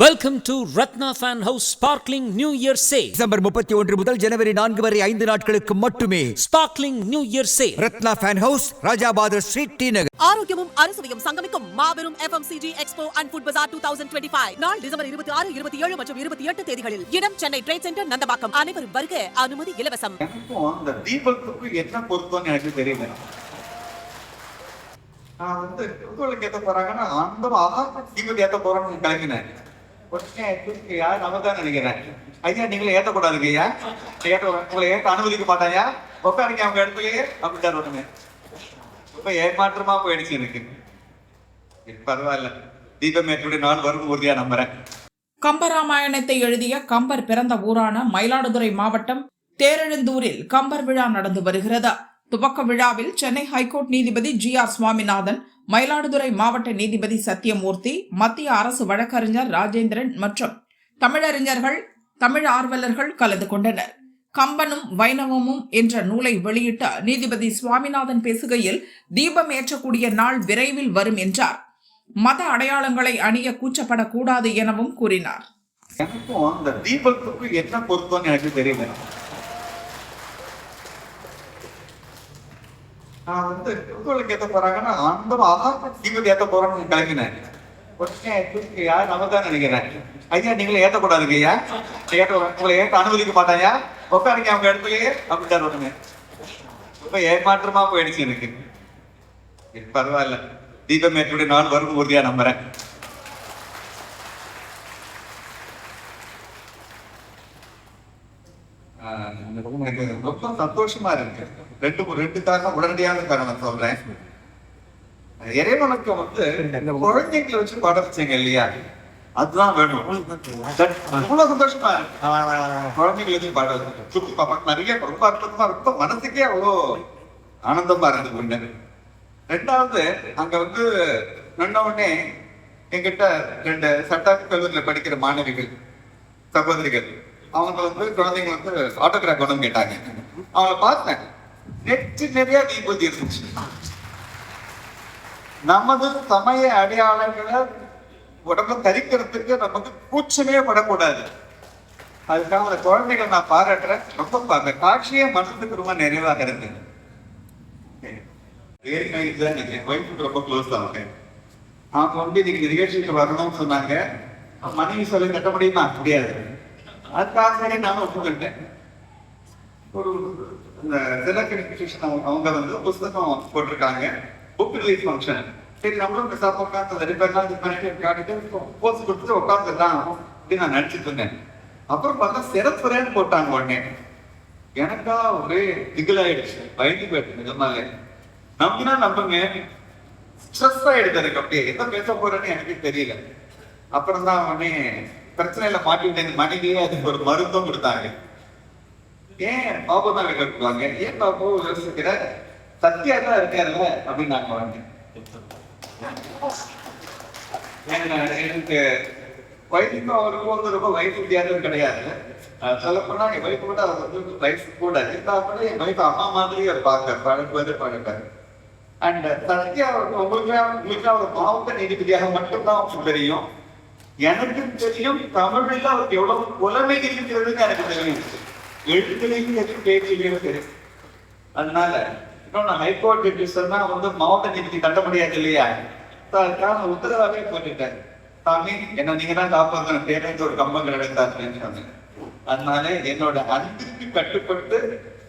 Welcome to Ratna Fan House Sparkling New Year Sale. December 31 முதல் ஜனவரி 4 வரை 5 நாட்களுக்கு மட்டுமே. Sparkling New Year Sale. Rathna fan house, Rajabather street, T Nagar. ஆரோக்கியமும் அறுசுவையும் சங்கமிக்கும் மாபெரும் FMCG expo and food bazaar 2025 நாள் டிசம்பர் 26, 27 மற்றும் 28 தேதிகளில். இடம் சென்னை ட்ரேட் சென்டர், நந்தபாக்கம். அனைவரும் வருக, அனுமதி இலவசம். அந்த தீபத்துக்கு என்ன பொருத்தம்னு எனக்கு தெரியல. நான் உங்களுக்கு ஏத்த போறாங்கன்னா அந்த தீபத்தை ஏத்த போறோம்னு கிளம்பினேன். யார் நமதான் நினைக்கிறேன். ஐயா நீங்களே ஏத்தக்கூடாதுங்க ஐயா, உங்களை ஏற்ற அனுமதிக்க மாட்டாயா, உட்காருங்க அவங்க இடத்துலயே அப்படின்ட்டார் ஒண்ணுமே. ரொம்ப ஏமாற்றமா போயிடுச்சு எனக்கு. பரவாயில்ல, தீபம் ஏற்றுடைய நாள் வரும் உறுதியா நம்புறேன். கம்பராமாயணத்தை எழுதிய கம்பர் பிறந்த ஊரான மயிலாடுதுறை மாவட்டம் தேரெழுந்தூரில் கம்பர் விழா நடந்து வருகிறது. துவக்க விழாவில் சென்னை ஹைகோர்ட் நீதிபதி GR சுவாமிநாதன், மயிலாடுதுறை மாவட்ட நீதிபதி சத்தியமூர்த்தி, மத்திய அரசு வழக்கறிஞர் ராஜேந்திரன் மற்றும் தமிழறிஞர்கள், தமிழ் ஆர்வலர்கள் கலந்து கொண்டனர். கம்பனும் வைணவமும் என்ற நூலை வெளியிட்ட நீதிபதி சுவாமிநாதன் பேசுகையில், தீபம் ஏற்றக்கூடிய நாள் விரைவில் வரும் என்றார். மத அடையாளங்களை அணிய கூச்சப்படக்கூடாது எனவும் கூறினார். எனக்கும் அந்த தீபத்துக்கு என்ன பொருத்தம்னு எனக்கு தெரியல. நான் உங்களுக்கு ஏத்த போறாங்கன்னா அந்த தீபத்தை ஏத்த போறோம்னு கிளம்பினேன். யார் நமதான் நினைக்கிறேன். ஐயா நீங்களே ஏத்தக்கூடாதுங்க ஐயா, உங்களை ஏற்ற அனுமதிக்க மாட்டாயா, உட்காருங்க அவங்க இடத்துலயே அப்படின்ட்டார் ஒண்ணுமே. ரொம்ப ஏமாற்றமா போயிடுச்சு எனக்கு. பரவாயில்ல, தீபம் ஏற்றுடைய நாள் வரும் உறுதியா நம்புறேன். ரொம்ப சந்தோஷமா இருக்கு. ரெண்டு காரணம், உடனடியான காரணம் சொல்றேன். இறைவனுக்கு குழந்தைங்களை வச்சு பாடம் வச்சீங்க இல்லையா, அதுதான் வேணும். இவ்வளவு சந்தோஷமா இருக்கு. குழந்தைங்களை வச்சு பாடம் சுத்தி பாப்பாக்கு நிறைய ரொம்ப அர்த்தமா இருக்கும். மனசுக்கே அவ்வளோ ஆனந்தமா இருந்து கொண்டது. ரெண்டாவது, அங்க நின்ன உடனே என்கிட்ட 2 சட்ட கல்லூரியில படிக்கிற மாணவிகள் சகோதரிகள், அவங்க குழந்தைங்க ஆட்டோகிராஃப் கொண்டு கேட்டாங்க. அவங்கள பார்த்தேன், நெட்டு நிறைய தீபதி இருந்துச்சு. நமது சமய அடையாளங்களை உடம்பு தரிக்கிறதுக்கு நமக்கு கூச்சமே படக்கூடாது. அதுக்காக அந்த குழந்தைகள் நான் பாராட்டுறேன். ரொம்ப அந்த காட்சியே மனசுக்கு ரொம்ப நிறைவாக இருக்கு. ரொம்ப க்ளோஸ் ஆகும். அவங்க இன்னைக்கு நிகழ்ச்சிக்கு வரணும்னு சொன்னாங்க. மனைவி சொல்லி கட்ட முடியுமா? முடியாது. அதுக்காக நானும் ஒப்புக்கிட்டேன். ஒரு அவங்க புஸ்தகம் போட்டிருக்காங்க, புக் ரிலீஸ் ஃபங்க்ஷன். சரி நம்மளும் உட்காந்து 2 பேர் காட்டிட்டு போஸ்ட் கொடுத்துட்டு உட்காந்துதான் அப்படின்னு நான் நினைச்சிட்டு இருந்தேன். அப்புறம் பார்த்தா சிறப்புறேன்னு போட்டாங்க. உடனே எனக்கா ஒரே திகிலாயிடுச்சு, பயந்து போயிடுச்சு. நிஜமாலே நம்புங்க, ஸ்ட்ரெஸ் ஆயிடுது எனக்கு. அப்படியே என்ன பேச போறேன்னு எனக்கு தெரியல. அப்புறம் தான் உடனே பிரச்சனையில மாட்டிவிட்டேன். மனைவியே அதுக்கு ஒரு மருந்தும் கொடுத்தாங்க. ஏன் பாபு தான் கேட்டுவாங்க, ஏன் பாபு யோசிக்கிற, சத்தியா தான் இருக்காருல்ல அப்படின்னு நாங்க வாங்க. எனக்கு வயசுக்கும் அவருக்கும் ரொம்ப வயசு வித்தியாசம் கிடையாது. சொல்லப்போனா என் வயசு கூட அவர் வயசு கூட இருந்தா கூட என் வயசு அம்மா மாதிரியே இருப்பாங்க, பழக்காரு. அண்ட் சத்யா உங்களுக்கு அவர் மாவட்ட நீதிபதியாக மட்டும்தான் தெரியும். எனக்கு தெரியும் தமிழ்ல அவருக்கு எவ்வளவு புலமை இருக்கிறதுன்னு எனக்கு தெரியும். எழுத்துலையும் சரி, பேச்சிலையும் சரி. அதனால இன்னொன்னு, ஹைகோர்ட் ஜட்ஜஸ்னா மாவட்ட நீதிபதி கட்ட முடியாது இல்லையா, அதுக்கான உத்தரவாகவே போட்டுட்டேன். சாமி என்ன நீங்க தான் காப்பாற்றணும், பேருந்து ஒரு கம்பங்கள் எடுத்தாருன்னு சொன்னேன். அதனால என்னோட அன்பிற்கு கட்டுப்பட்டு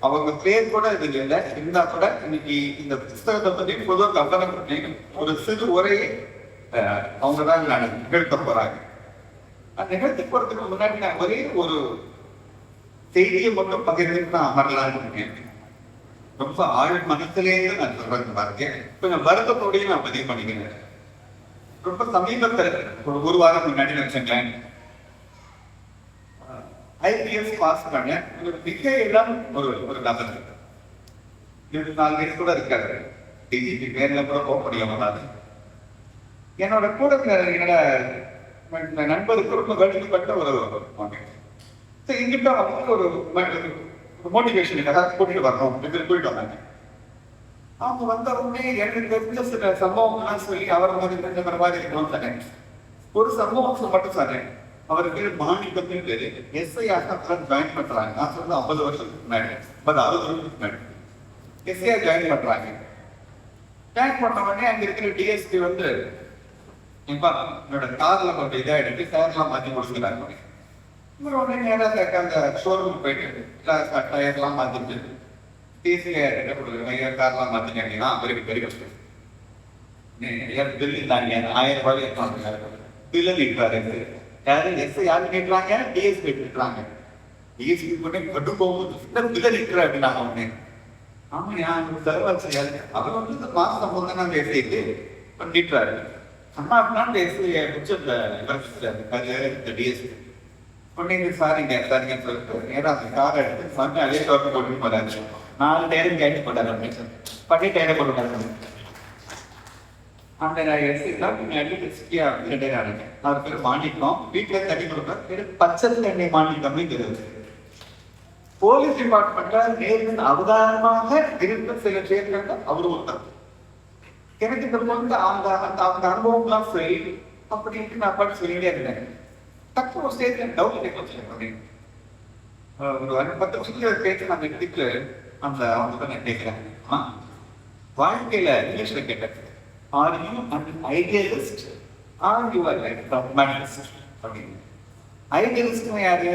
அவங்க பேர் கூட இது இல்லை இருந்தா கூட இன்னைக்கு இந்த புத்தகத்தை பற்றி பொதுவாக கவனம் பண்ணி ஒரு சிறு உரையை அவங்கதான் நிகழ்த்த போறாங்க. அந்த நிகழ்த்தி போறதுக்கு முன்னாடி நான் ஒரே ஒரு செய்தியை மட்டும் பகிர்ந்து நான் அமரலான்னு இருக்கேன். ரொம்ப ஆழ் மனத்திலேயே நான் சொல்றது பாருங்க. கொஞ்சம் வருத்தத்தோடையும் நான் பதிவு பண்ணிக்கிறேன். ரொம்ப சமீபத்தில் ஒரு வாரம் முன்னாடி வச்சுங்களேன், IPS பாஸ் பண்ண மிக இடம் ஒரு நபர் 24 வயசு கூட இருக்காரு. டிஜிபி பேர்ல கூட போக முடியாது. என்னோட கூட என்னோட நண்பருக்கு ரொம்ப வேண்டிப்பட்ட ஒரு இங்கிட்ட ஒரு மோட்டிவேஷனுக்காக கூட்டிட்டு வரணும் கூட்டிட்டு வந்தாங்க. அவங்க வந்த உடனே எனக்கு சில சம்பவங்கள்லாம் சொல்லி அவர் மாதிரி இருக்கணும்னு சொன்னேன். ஒரு சம்பவம் மட்டும் சொல்றேன். அவருக்கு மாணிக்கம்னு பேரு. எஸ்ஐயாக ஜாயின் பண்றாங்க. நான் சொல்றது 50 வருஷத்துக்கு முன்னாடி, 60 வருஷத்துக்கு முன்னாடி எஸ்ஐயா ஜாயின் பண்றாங்க. ஜாயின் பண்ண உடனே அங்க இருக்கிற டிஎஸ்பி வந்து என்னோட கார்ல கொஞ்சம் இதாகிட்டு கார்லாம் மாற்றி கொடுக்குறாங்க. இவர் உடனே நேராக அந்த ஷோரூம் போயிட்டு டயர்லாம் மாற்றிட்டு டிஎஸ்பி என்ன கொடுக்குறாங்க, கார்லாம் மாற்றிங்க அப்படின்னா அவருக்கு பெரிய கஷ்டம். பில் தாங்க 1000 ரூபாய் பில்ல நிற்கிறாரு. யாரு எஸ்ஐ யாரு கேட்கறாங்க, டிஎஸ்பி கேட்கறாங்க. டிஎஸ்பி பண்ணி கட்டு போகும்போது பில்ல நிற்கிற அப்படின்னாங்க. உடனே ஆமா நான் செலவாச்சு அவர் வந்து மாசம் போது நாங்கள் எஸ்ஐக்கு பண்ணிட்டுறாரு. அம்மா அப்படின்னா அந்த எஸ்ஐ முடிச்சு அந்த டிஎஸ்பி பண்ணிட்டு சாரிங்க சாரிங்கன்னு சொல்லிட்டு நேரம் அந்த காரை எடுத்து சாமி அதே டோர் போட்டு போறாரு. 4 டயரும் கேட்டு போட்டாரு. பண்ணி டயரை போட்டு போட்டாரு. அந்த எஸ்ஐலாம் அவர் பேர் மாணிக்கம். வீட்டுல தண்ணி கொடுப்பார். பேரு பச்சை தண்ணி மாணிக்கம்னு தெரியுது. போலீஸ் டிபார்ட்மெண்ட்ல நேரில் அவதாரமாக இருந்த சில சேர்ந்த அவரு ஒருத்தர். எனக்கு இந்த வந்து அந்த அனுபவம்லாம் சரி அப்படின்ட்டு நான் பாட்டு சொல்லிட்டே இருந்தேன். டக்கு ஒரு ஸ்டேஜ்ல டவுட் அப்படின்னு ஒரு 10 வருஷத்துல பேச்சு நான் எடுத்துட்டு அந்த அவங்க நான் கேட்கிறேன். வாழ்க்கையில இங்கிலீஷ்ல கேட்டேன், are you an idealist or you are like pragmatist அப்படின்னு. ஐடியலிஸ்ட்னா யாரு?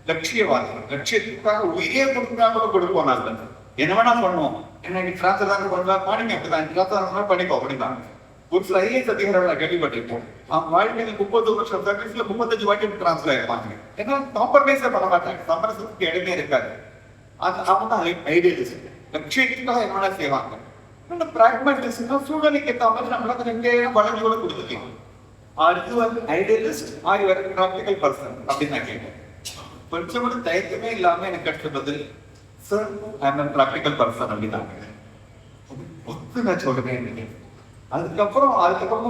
லட்சியவாதி. லட்சியத்துக்காக உயிரே கொடுக்குறாங்க கூட கொடுப்போம். நாங்கள் என்ன வேணா பண்ணுவோம். என்ன டிரான்ஸ்ஃபர் தான் பண்ணுவாங்க, மார்னிங் அப்படிதான் டிரான்ஸ்ஃபர் பண்ணிப்போம் அப்படிதான். ஒரு சில ஐஏஎஸ் அதிகாரிகளை கேள்விப்பட்டிருப்போம். அவங்க வாழ்க்கையில 30 வருஷம் சர்வீஸ்ல 35 வாட்டி டிரான்ஸ்ஃபர் ஆயிருப்பாங்க. ஏன்னா காம்ப்ரமைஸே பண்ண மாட்டாங்க, சமரசத்துக்கு இடமே இருக்காது. அவங்க தான் ஐடியலிஸ்ட். லட்சியத்துக்காக என்ன வேணா செய்வாங்க. இந்த பிராக்மேட்டிஸ்ட்னா சூழ்நிலைக்கு ஏற்ற மாதிரி நம்மளால எங்கேயும் வளர்ச்சி கூட கொடுத்துருக்கீங்க. R you R idealist or you R practical person அப்படின்னு நான் கேட்டேன். கொஞ்சம் கூட தயக்கமே இல்லாம எனக்கு கிடைச்ச பதில், sir I am practical person அப்படின்னாங்க. நான் சொல்றேன். அதுக்கப்புறம்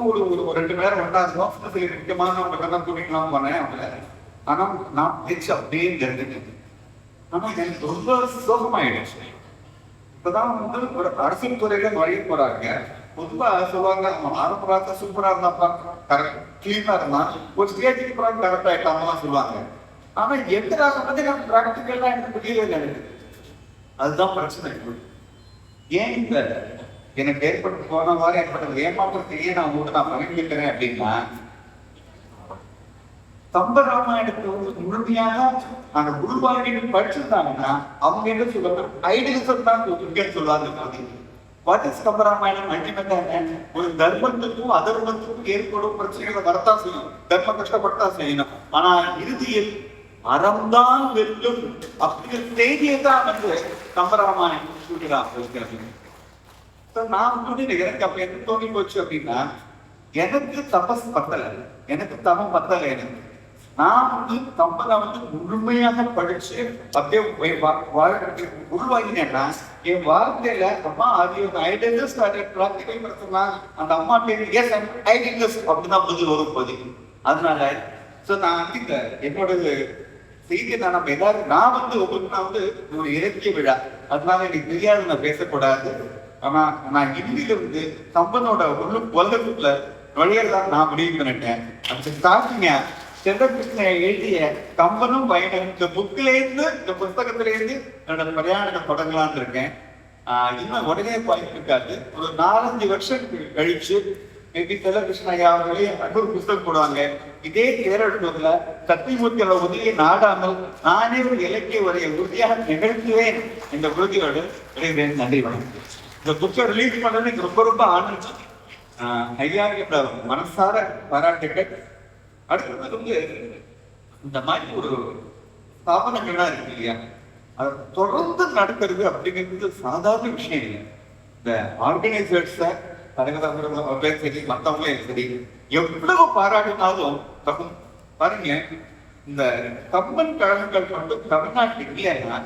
ஒரு 2 மணி நேரம் ஒன்றாகும். முக்கியமான மட்டும் கூட்டிக்கலாம் போனேன். ஆனா நான் பேச்சு அப்படியே தெரிஞ்சுட்டேன். ஆனா எனக்கு ரொம்ப சோகமாயிடுச்சு. இப்பதான் வந்து ஒரு அரசியல் துறையில நுழைய போறாங்க. பொதுவா சொல்லுவாங்க, ஆரம்பராக சூப்பரா இருந்தா கரெக்ட் கிளீனா இருந்தா ஒரு ஸ்டேஜுக்கு பிறகு கரெக்ட் ஆயிட்டாங்கலாம் சொல்லுவாங்க. ஆனா எதிராக வந்து நான் பிராக்டிகலா எனக்கு புரியவே இல்லை. அதுதான் பிரச்சனை. ஏன் இந்த எனக்கு ஏற்பட்டு போன வாரம் ஏற்பட்டது ஏமாற்றத்தையே நான் உங்களுக்கு நான் பகிர்ந்துக்கிறேன் அப்படின்னா, கம்பராமாயணத்தை வந்து முழுமையாக அந்த குருவாயூர் படிச்சிருந்தாங்கன்னா அவங்க என்ன சொல்லுவாங்க, ஐடியலிசம் தான் சொல்லுவாங்க. வாட் இஸ் கம்பராமாயணம்? அல்டிமேட்டா ஒரு தர்மத்துக்கும் அதர்மத்துக்கும் ஏற்படும் பிரச்சனைகளை வரத்தான் செய்யும். தர்மம் கஷ்டப்பட்டுதான் செய்யணும். ஆனா இறுதியில் அறம்தான் வெல்லும் அப்படிங்கிற செய்தியை தான் வந்து கம்பராமாயணம் சொல்லிக்கிறாங்க. நான் எனக்கு அப்ப என்ன தோணி போச்சு அப்படின்னா, எனக்கு தபஸ் பத்தல, எனக்கு தவம் பத்தல. எனக்கு நான் வந்து கம்பனை வந்து முழுமையாக படிச்சு அப்படியே உருவாகினேன்னா என் வாழ்க்கையில அம்மா அது ஐடியலிஸ்ட் பிராக்டிகல் படுத்தினா அந்த அம்மா பேரு ஐடியலிஸ்ட் அப்படிதான் பதில் வரும் போது. அதனால நான் வந்து என்னோட செய்தியை நம்ம எல்லாரும் நான் வந்து உங்களுக்கு நான் வந்து ஒரு இலக்கிய விழா, அதனால எனக்கு தெரியாது நான் பேசக்கூடாது. ஆனா நான் இந்தியில வந்து கம்பனோட உலகத்துக்குள்ள நுழையதான் நான் முடிவு பண்ணிட்டேன். அந்த ஸ்டார்டிங்க செல்வகிருஷ்ண எழுதிய கம்பனும் பயணம் இந்த புக்கிலேருந்து இந்த புஸ்தகத்திலேருந்து என்னோட பிரயாணத்தை தொடங்கலான்னு இருக்கேன். இன்னும் உடனே வாய்ப்பு இருக்காது. ஒரு 4-5 வருஷம் கழிச்சு மேபி செல்வகிருஷ்ண ஐயா அவர்களே ஒரு புஸ்தகம் போடுவாங்க. இதே கேரளத்துல சத்தியமூர்த்தியோட உதவியை நாடாமல் நானே ஒரு இலக்கிய உரையை உறுதியாக நிகழ்த்துவேன் என்ற உறுதியோடு விளைவேன். நன்றி, வணக்கம். இந்த புக்கை ரிலீஸ் பண்ணது எனக்கு ரொம்ப ரொம்ப ஆனந்தம். ஐயா மனசார பாராட்டுகள். அடுத்தது வந்து இந்த மாதிரி ஒரு ஸ்தாபனங்கள்லாம் இருக்கு இல்லையா, அது தொடர்ந்து நடக்கிறது அப்படிங்கிறது சாதாரண விஷயம் இல்லை. இந்த ஆர்கனைசர்ஸ சரி மற்றவங்களே சரி எவ்வளவு பாராட்டினாலும் தகும். பாருங்க, இந்த கம்பன் கழகங்கள் மட்டும் தமிழ்நாட்டில் இல்லைன்னா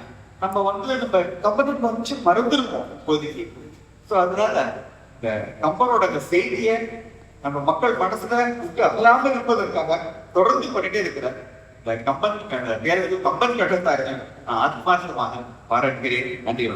நம்ம வந்து நம்ம கம்பனுக்கு வந்து மறந்துருக்கோம் இப்போதைக்கு. ஸோ அதனால இந்த கம்பனோட அந்த செய்தியை நம்ம மக்கள் மனசுல விட்டு அல்லாம இருப்பதற்காக தொடர்ந்து பண்ணிட்டே இருக்கிற இந்த கம்பன் கம்பன் கழகத்தாக நான் ஆத்மார்த்தமாக பாராட்டுகிறேன். நன்றி.